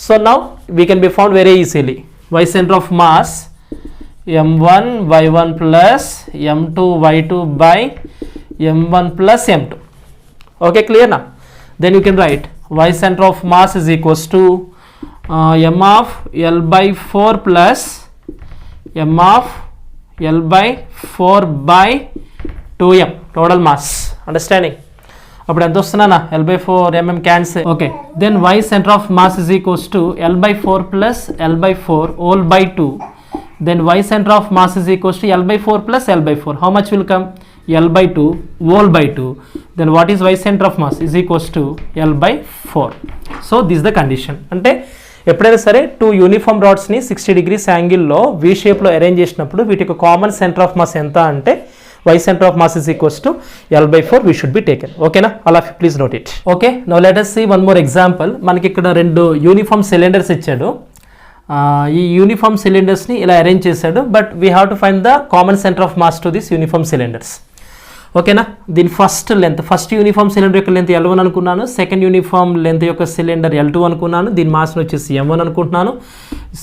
So now we can be found very easily. Y center of mass m1 y1 plus m2 y2 by m1 plus m2. Okay, clear now? Then you can write y center of mass is equals to m of L/4 plus m of L/4 by 2m total mass. Understanding? అప్పుడు ఎంత వస్తున్నా L/4 mm cancel. Okay, then y center of mass is equals to L/4 plus L/4 whole by 2. Then y center of mass is equals to L/4 plus L/4. How much will come? L/2 whole by 2. Then what is y center of mass is equals to L/4. So this is the condition. అంటే ఎప్పుడైనా సరే two uniform రాడ్స్ని 60 degrees యాంగిల్లో V షేప్లో arrange చేసినప్పుడు వీటి యొక్క common centre of mass ఎంత అంటే y center of mass is equals to L/4 we should be taken. Okay na? All of you please note it. Okay, now let us see one more example. మనకి ఇక్కడ రెండు uniform cylinders ఇచ్చాడు. ఈ uniform సిలిండర్స్ని ఇలా arrange చేశాడు, but we have to find the common centre of mass to this uniform cylinders. ఓకేనా? దీని first uniform cylinder యొక్క లెంత్ L1 అనుకున్నాను, సెకండ్ యూనిఫామ్ లెంత్ యొక్క సిలిండర్ L2 అనుకున్నాను, దీని మాస్ని వచ్చేసి M1 అనుకుంటున్నాను,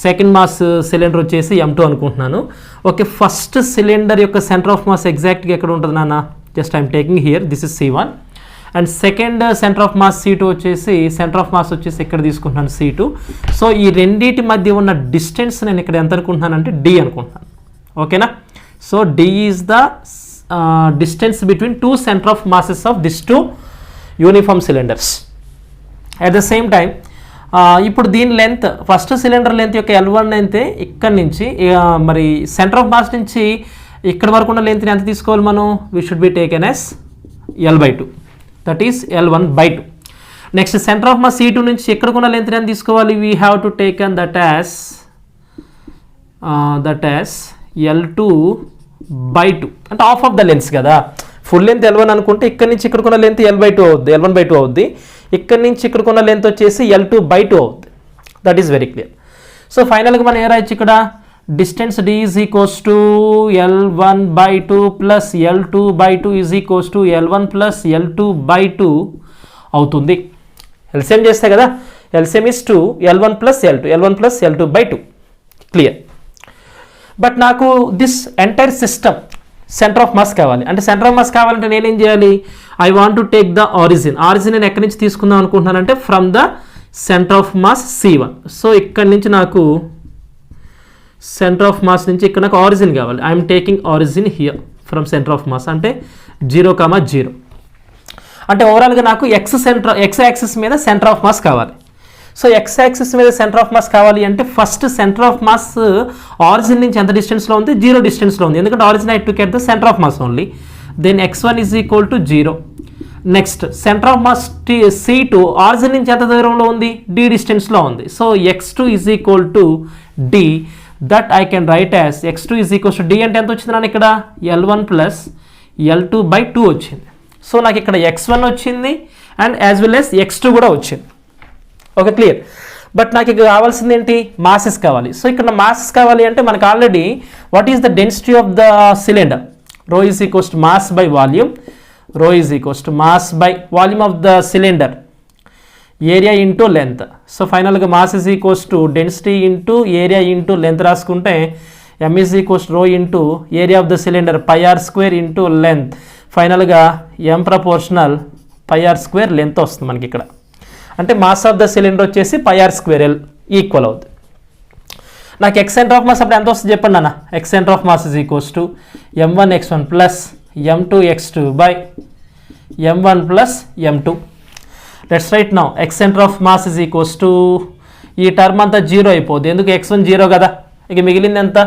సెకండ్ మాస్ సిలిండర్ వచ్చేసి M2 అనుకుంటున్నాను. ఓకే, ఫస్ట్ సిలిండర్ యొక్క సెంటర్ ఆఫ్ మాస్ ఎగ్జాక్ట్గా ఎక్కడ ఉంటుంది నాన్న? Just I'm taking here, this is C1. And second centre of mass C2 వచ్చేసి సెంటర్ ఆఫ్ మాస్ వచ్చేసి ఇక్కడ తీసుకుంటున్నాను C2. సో ఈ రెండింటి మధ్య ఉన్న డిస్టెన్స్ నేను ఇక్కడ ఎంత అనుకుంటున్నాను అంటే D అనుకుంటున్నాను. ఓకేనా? So D is the distance between two center of masses of these two uniform cylinders. At the same time ఇప్పుడు దీని లెంత్ ఫస్ట్ సిలిండర్ లెంత్ యొక్క L1 అయితే ఇక్కడ నుంచి మరి సెంటర్ ఆఫ్ మాస్ నుంచి ఇక్కడ వరకు ఉన్న లెంత్ని ఎంత తీసుకోవాలి మనం? We should be taken as L/2, that is L1/2. Next centre of mass C2 నుంచి ఎక్కడికున్న లెంత్ని ఎంత తీసుకోవాలి? We have to taken that as L2/2 అంటే హాఫ్ ఆఫ్ ద లెన్స్ కదా. ఫుల్ లెంత్ L1 అనుకుంటే ఇక్కడ నుంచి ఇక్కడికున్న లెంత్ L/2 అవుద్ది, L1/2 అవుద్ది. ఇక్కడ నుంచి ఇక్కడికున్న లెంత్ వచ్చేసి L2/2 అవుద్ది. That is very clear. So ఫైనల్గా మనం ఏ రాయొచ్చు ఇక్కడ? Distance D is equals to L1/2 plus L2/2 is equals to L1 plus L2/2 అవుతుంది. ఎల్సిఎం చేస్తే కదా, LCM is 2 L1 plus L2/2. Clear. But నాకు this entire system centre of mass కావాలి. అంటే సెంటర్ ఆఫ్ మాస్ కావాలంటే నేనేం చేయాలి? I want to take the origin నేను ఎక్కడి నుంచి తీసుకుందాం అనుకుంటున్నానంటే from the centre of mass C1. So ఇక్కడి నుంచి నాకు సెంటర్ ఆఫ్ మాస్ నుంచి ఇక్కడ నాకు ఆరిజిన్ కావాలి. I'm taking origin here from centre of mass, అంటే 0,0. అంటే ఓవరాల్గా నాకు ఎక్స్ యాక్సిస్ మీద సెంటర్ ఆఫ్ మాస్ కావాలి. సో ఎక్స్ యాక్సిస్ మీద సెంటర్ ఆఫ్ మాస్ కావాలి అంటే first centre of mass origin నుంచి ఎంత డిస్టెన్స్లో ఉంది? 0 డిస్టెన్స్లో ఉంది, ఎందుకంటే origin I took at the centre of mass only. Then x1 is equal to 0. Next centre of mass C2 origin నుంచి ఎంత దూరంలో ఉంది? D డిస్టెన్స్లో ఉంది. So x2 is equal to D. That I can right as x2 is equals to D అంటే ఎంత వచ్చింది నాకు ఇక్కడ? L1 ప్లస్ L2/2 వచ్చింది. సో నాకు ఇక్కడ x1 వచ్చింది and as well as x2 కూడా వచ్చింది. Okay, clear. బట్ నాకు ఇక్కడ కావాల్సింది ఏంటి? మాసెస్ కావాలి. సో ఇక్కడ మాసెస్ కావాలి అంటే మనకు already what is the density of the cylinder? Rho is equals to mass by volume. Rho is equals to mass by volume of the cylinder, area into length. So ఫైనల్గా mass is equals to density into area into length రాసుకుంటే m is equals rho into area of the cylinder πr² into length. ఫైనల్గా m proportional πr² length వస్తుంది మనకి ఇక్కడ. అంటే mass of the cylinder వచ్చేసి πr² equal అవుతుంది. నాకు X centre of mass అప్పుడు ఎంత వస్తుంది చెప్పండి అన్న? X centre of mass is equals to m1x1 plus m2x2 by m1 plus m2. Let's write now X centre of mass is equals to, ఈ term అంతా 0 అయిపోద్ది, ఎందుకు x1 0 కదా, ఇక మిగిలింది ఎంత?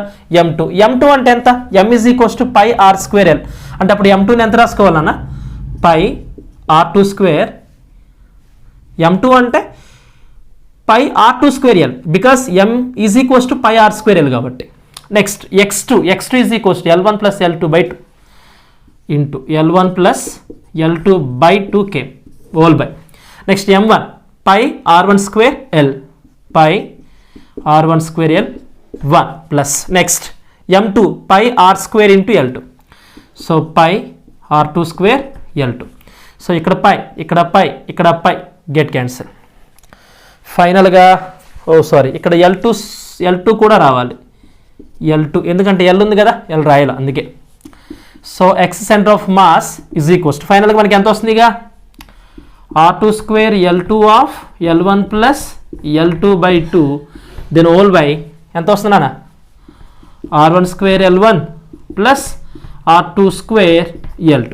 m2. m2 అంటే ఎంత? m is equals to πr²l. అంటే అప్పుడు m2ని ఎంత రాసుకోవాలన్నా? πr². m2 అంటే πr²l because m is equals to πr²l కాబట్టి. Next x2 is equals to L1 plus L2/2 into L1 plus L2/2 కేమ్ whole by. Next m1 pi r1 square L, pi r1 square L 1 plus next m2 pi r square into l2, so pi r2 square l2. So ఇక్కడ pi ఇక్కడ pi ఇక్కడ పై get cancel. ఫైనల్గా ఇక్కడ L2 కూడా రావాలి, L2 ఎందుకంటే L ఉంది కదా, L రాయాలి అందుకే. So x centre of mass is equals to ఫైనల్గా మనకి ఎంత వస్తుంది ఇక r2 square L2 of L1 plus L2/2 then whole by ఎంత వస్తుంది నాన్న r1 square L1 plus r2 square L2.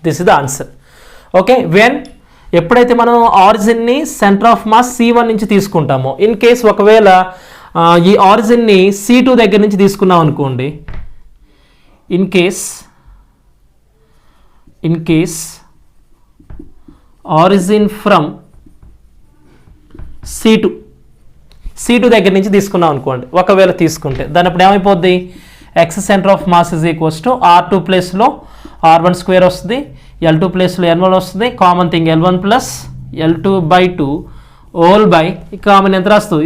This is the answer. Okay, when ఎప్పుడైతే మనం ఆరిజిన్ని సెంటర్ ఆఫ్ మాస్ C1 నుంచి తీసుకుంటామో, ఇన్ కేస్ ఒకవేళ ఈ ఆరిజిన్ని C2 దగ్గర నుంచి తీసుకున్నాం అనుకోండి, in case origin from C2 దగ్గర నుంచి తీసుకున్నాం అనుకోండి, ఒకవేళ తీసుకుంటే దాని అప్పుడు ఏమైపోద్ది, x centre of mass is equals to R2 ప్లేస్లో r1 స్క్వేర్ వస్తుంది, L2 ప్లేస్లో L1 వస్తుంది, common thing L1 plus L2/2 whole by common ఎంత రాస్తుంది,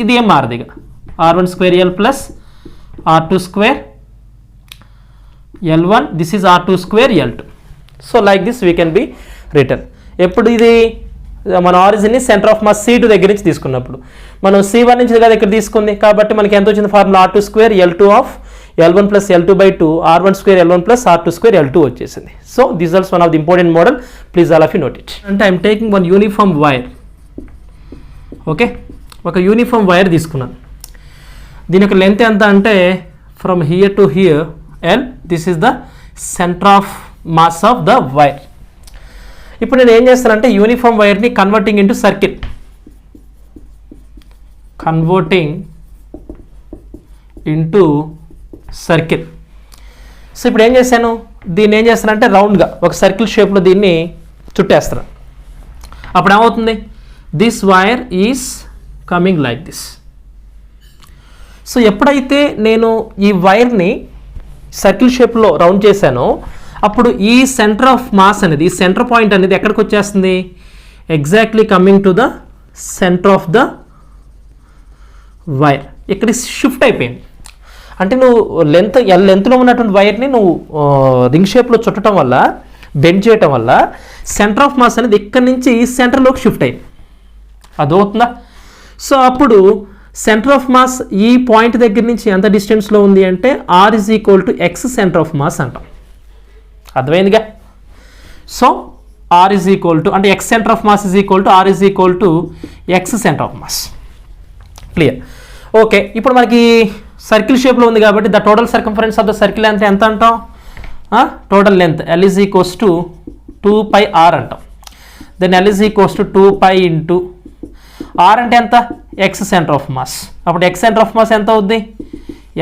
ఇది ఏం మారదు ఇక r1 square L plus r2 square L1, this is r2 square L2. So like this we can be return. ఎప్పుడు ఇది మన ఆరిజిన్ని సెంటర్ ఆఫ్ మాస్ C2 దగ్గర నుంచి తీసుకున్నప్పుడు, మనం C1 నుంచి కదా ఇక్కడ తీసుకుంది కాబట్టి మనకి ఎంత వచ్చింది formula r2 square L2 of L1 plus L2/2 r1 square L1 plus r2 square L2 వచ్చేసింది. So this also one of the important model, please all of you note it. అంటే I'm taking one uniform wire. Okay, ఒక uniform wire తీసుకున్నాను, దీని యొక్క length ఎంత అంటే from here to here L, this is the centre of mass of the wire. ఇప్పుడు నేను ఏం చేస్తానంటే uniform వైర్ని converting into circle, so ఇప్పుడు ఏం చేశాను, దీన్ని ఏం చేస్తానంటే రౌండ్గా ఒక సర్కిల్ షేప్లో దీన్ని చుట్టేస్తాను. అప్పుడు ఏమవుతుంది, this wire is coming like this. So ఎప్పుడైతే నేను ఈ వైర్ని సర్కిల్ షేప్లో రౌండ్ చేశానో అప్పుడు ఈ సెంటర్ ఆఫ్ మాస్ అనేది, ఈ సెంటర్ పాయింట్ అనేది ఎక్కడికి వచ్చేస్తుంది, exactly coming to the centre of the wire. ఇక్కడ షిఫ్ట్ అయిపోయింది. అంటే నువ్వు లెంత్లో ఉన్నటువంటి వైర్ని నువ్వు రింగ్ షేప్లో చుట్టడం వల్ల, బెండ్ చేయటం వల్ల సెంటర్ ఆఫ్ మాస్ అనేది ఇక్కడ నుంచి సెంటర్లోకి షిఫ్ట్ అయింది. అదవుతుందా? సో అప్పుడు సెంటర్ ఆఫ్ మాస్ ఈ పాయింట్ దగ్గర నుంచి ఎంత డిస్టెన్స్లో ఉంది అంటే r is equal to x centre of mass అంటాం. అర్థమైందిగా? So r is equal to అంటే x centre of mass is equal to r is equal to x centre of mass. Clear? Okay, ఇప్పుడు మనకి సర్కిల్ షేప్లో ఉంది కాబట్టి the total circumference of the circle అంటే ఎంత అంటాం, total length L is equals to 2πr అంటాం. Then L is equals to 2π into r అంటే ఎంత, ఎక్స్ సెంటర్ ఆఫ్ మాస్. అప్పుడు ఎక్స్ సెంటర్ ఆఫ్ మాస్ ఎంత అవుద్ది,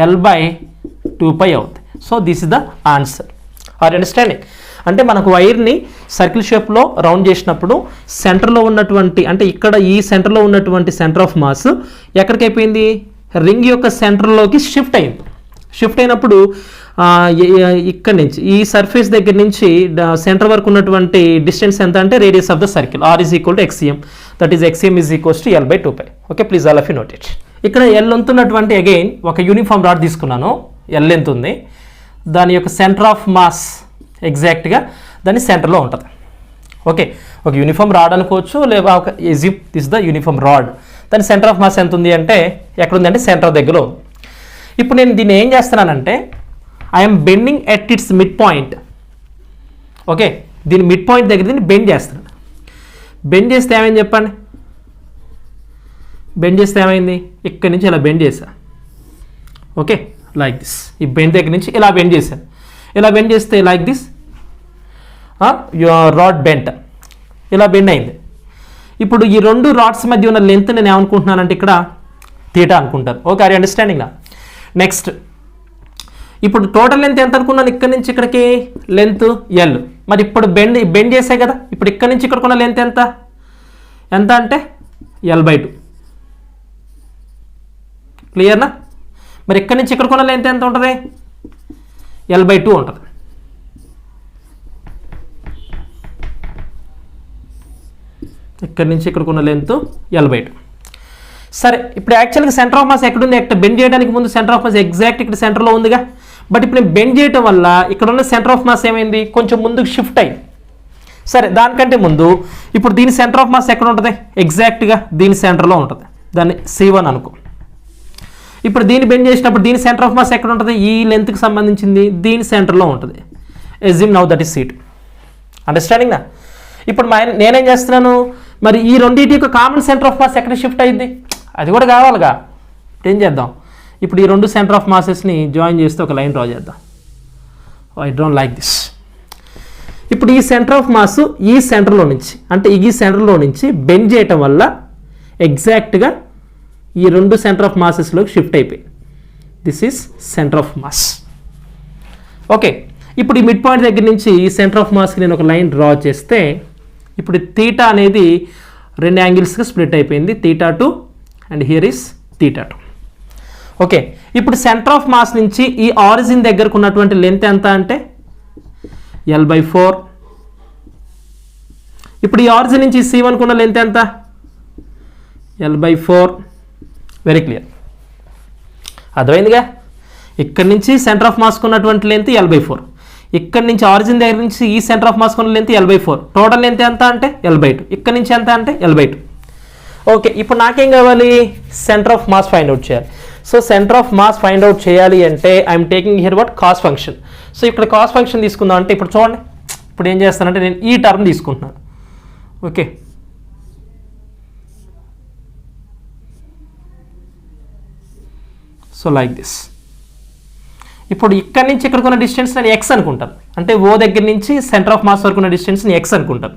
L/2π అవుద్ది. So this is the answer. Are understanding? అంటే మనకు వైర్ని సర్కిల్ షేప్లో రౌండ్ చేసినప్పుడు సెంటర్లో ఉన్నటువంటి, అంటే ఇక్కడ ఈ సెంటర్లో ఉన్నటువంటి సెంటర్ ఆఫ్ మాస్ ఎక్కడికి అయిపోయింది, రింగ్ యొక్క సెంటర్లోకి షిఫ్ట్ అయింది. షిఫ్ట్ అయినప్పుడు ఇక్కడ నుంచి ఈ సర్ఫేస్ దగ్గర నుంచి సెంటర్ వరకు ఉన్నటువంటి డిస్టెన్స్ ఎంత అంటే radius of the circle, r is equal to xm, that is xm is equals to L/2π. Okay, please all of you note it. ఇక్కడ L లెంత్ ఉన్నటువంటి అగైన్ ఒక యూనిఫామ్ రాడ్ తీసుకున్నాను, L లెంత్ ఉంది, దాని యొక్క centre of mass ఎగ్జాక్ట్గా దాని సెంటర్లో ఉంటుంది. ఓకే, ఒక యూనిఫామ్ రాడ్ అనుకోవచ్చు, లేదా ఒక దిస్ ద యూనిఫామ్ రాడ్, దాని సెంటర్ ఆఫ్ మాస్ ఎంత ఉంది అంటే ఎక్కడుంది అంటే సెంటర్ దగ్గర ఉంది. ఇప్పుడు నేను దీన్ని ఏం చేస్తున్నానంటే I'm bending at its mid point. Okay, దీని మిడ్ పాయింట్ దగ్గర దీన్ని బెండ్ చేస్తున్నాను. బెండ్ చేస్తే ఏమైంది చెప్పండి, బెండ్ చేస్తే ఏమైంది, ఇక్కడి నుంచి ఇలా బెండ్ చేశా. ఓకే, లైక్ దిస్, ఈ బెండ్ దగ్గర నుంచి ఇలా బెండ్ చేశాను. ఇలా బెండ్ చేస్తే like this your rod bent, ఇలా బెండ్ అయింది. ఇప్పుడు ఈ రెండు రాడ్స్ మధ్య ఉన్న లెంత్ నేను ఏమనుకుంటున్నానంటే ఇక్కడ థీటా అనుకుంటాను. ఓకే, ఆర్ యు అండర్స్టాండింగ్ నా? నెక్స్ట్ ఇప్పుడు టోటల్ లెంత్ ఎంత అనుకున్నాను, ఇక్కడ నుంచి ఇక్కడికి లెంత్ L. మరి ఇప్పుడు బెండ్ చేసాయి కదా, ఇప్పుడు ఇక్కడ నుంచి ఇక్కడికి ఉన్న లెంత్ ఎంత అంటే L/2. క్లియర్నా? మరి ఇక్కడ నుంచి ఇక్కడికి ఉన్న లెంత్ ఎంత ఉంటుంది, L/2 ఉంటుంది. ఇక్కడ నుంచి ఇక్కడికి ఉన్న లెంత్ L/2. సరే ఇప్పుడు యాక్చువల్గా సెంటర్ ఆఫ్ మాస్ ఎక్కడుంది, ఎక్కడ బెండ్ చేయడానికి ముందు సెంటర్ ఆఫ్ మాస్ ఎగ్జాక్ట్ ఇక్కడ సెంటర్లో ఉందిగా. బట్ ఇప్పుడు నేను బెండ్ చేయడం వల్ల ఇక్కడ ఉన్న సెంటర్ ఆఫ్ మాస్ ఏమైంది, కొంచెం ముందుకు షిఫ్ట్ అయ్యి. సరే దానికంటే ముందు ఇప్పుడు దీని సెంటర్ ఆఫ్ మాస్ ఎక్కడ ఉంటుంది, ఎగ్జాక్ట్గా దీని సెంటర్లో ఉంటుంది, దాన్ని C1 అనుకో. ఇప్పుడు దీన్ని బెండ్ చేసినప్పుడు దీని సెంటర్ ఆఫ్ మాస్ ఎక్కడ ఉంటుంది, ఈ లెంత్కి సంబంధించింది దీని సెంటర్లో ఉంటుంది. Assume now that is C2. Understanding నా? ఇప్పుడు నేనేం చేస్తున్నాను, మరి ఈ రెండింటి యొక్క కామన్ సెంటర్ ఆఫ్ మాస్ ఎక్కడ షిఫ్ట్ అయ్యింది, అది కూడా కావాలిగా. ఏం చేద్దాం, ఇప్పుడు ఈ రెండు సెంటర్ ఆఫ్ మాసెస్ని జాయిన్ చేస్తే ఒక లైన్ డ్రా చేద్దాం. I don't like this. ఇప్పుడు ఈ సెంటర్ ఆఫ్ మాస్ ఈ సెంటర్లో నుంచి, అంటే ఈ సెంటర్లో నుంచి బెండ్ చేయటం వల్ల ఎగ్జాక్ట్గా ఈ రెండు సెంటర్ ఆఫ్ మాసెస్లోకి షిఫ్ట్ అయిపోయి. This is centre of mass. Okay, ఇప్పుడు ఈ మిడ్ పాయింట్ దగ్గర నుంచి ఈ సెంటర్ ఆఫ్ మాస్కి నేను ఒక లైన్ డ్రా చేస్తే ఇప్పుడు θ అనేది రెండు యాంగిల్స్గా స్ప్లిట్ అయిపోయింది, θ2 అండ్ హియర్ ఈస్ θ2. ఓకే, ఇప్పుడు సెంటర్ ఆఫ్ మాస్ నుంచి ఈ ఆరిజిన్ దగ్గరకు ఉన్నటువంటి లెంత్ ఎంత అంటే L/4. ఇప్పుడు ఈ ఆరిజిన్ నుంచి C1 ఉన్న లెంత్ ఎంత, L/4. వెరీ క్లియర్, అర్థమైందిగా. ఇక్కడ నుంచి సెంటర్ ఆఫ్ మాస్కు ఉన్నటువంటి లెంత్ L/4, ఇక్కడ నుంచి ఆరిజిన్ దగ్గర నుంచి ఈ సెంటర్ ఆఫ్ మాస్ ఉన్న లెంత్ L/4, టోటల్ లెంత్ ఎంత అంటే L/2, ఇక్కడ నుంచి ఎంత అంటే L/2. ఓకే, ఇప్పుడు నాకేం కావాలి, centre of mass find out చేయాలి. So centre of mass find out చేయాలి అంటే I'm taking here what, cos function. So ఇక్కడ కాస్ ఫంక్షన్ తీసుకుందాం అంటే ఇప్పుడు చూడండి, ఇప్పుడు ఏం చేస్తానంటే నేను ఈ టర్మ్ తీసుకుంటున్నాను. Okay, so like this. ఇప్పుడు ఇక్కడ నుంచి ఇక్కడికి ఉన్న డిస్టెన్స్ నేను ఎక్స్ అనుకుంటాను, అంటే ఓ దగ్గర నుంచి సెంటర్ ఆఫ్ మాస్ వరకు ఉన్న డిస్టెన్స్ని ఎక్స్ అనుకుంటాను.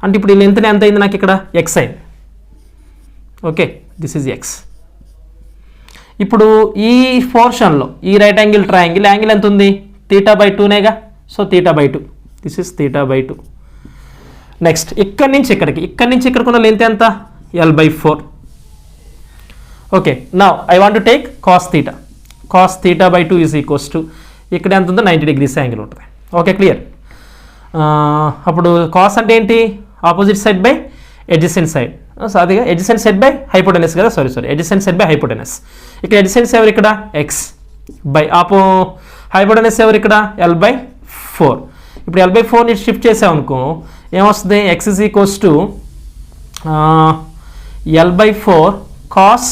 అంటే ఇప్పుడు ఈ లెంత్ ఎంత అయింది నాకు, ఇక్కడ ఎక్స్ అయింది. Okay, this is X. ఇప్పుడు ఈ పోర్షన్లో ఈ రైట్ యాంగిల్ ట్రయాంగిల్ యాంగిల్ ఎంత ఉంది, θ/2నేగా. So θ/2, this is θ/2. నెక్స్ట్ ఇక్కడ నుంచి ఇక్కడికి ఉన్న లెంత్ ఎంత, L/4. Okay, now I want to take cos θ. Cos θ/2 is equals to ఇక్కడ ఎంత ఉందో 90 degrees యాంగిల్ ఉంటుంది. Okay, clear. అప్పుడు కాస్ అంటే ఏంటి, opposite side by adjacent side. So అదిగా ఎడ్జసెంట్ సైడ్ బై హైపోటెనస్ కదా, sorry adjacent side by hypotenuse. ఇక్కడ ఎడ్జసెంట్ ఎవరు, ఇక్కడ ఎక్స్ బై హైపోటెనస్ ఎవరు, ఇక్కడ L/4. ఇప్పుడు L/4ని షిఫ్ట్ చేసామనుకో ఏమొస్తుంది, x is equals to L/4 cos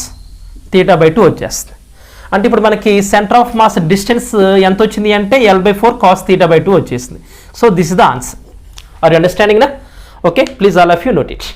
θ/2 వచ్చేస్తుంది. అంటే ఇప్పుడు మనకి సెంటర్ ఆఫ్ మాస్ డిస్టెన్స్ ఎంత వచ్చింది అంటే L/4 కాస్ θ/2 వచ్చేసింది. So this is the answer. Are you understanding నా? Okay, please all of you note it.